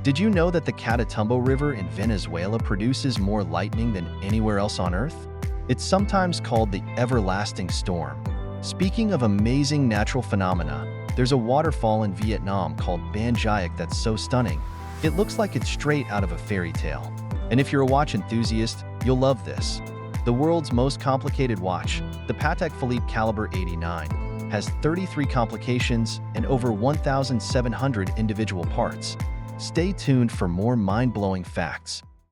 Did you know that the Catatumbo River in Venezuela produces more lightning than anywhere else on Earth? It's sometimes called the everlasting storm. Speaking of amazing natural phenomena, there's a waterfall in Vietnam called Ban Giac that's so stunning, it looks like it's straight out of a fairy tale. And if you're a watch enthusiast, you'll love this. The world's most complicated watch, the Patek Philippe Caliber 89, has 33 complications and over 1,700 individual parts. Stay tuned for more mind-blowing facts.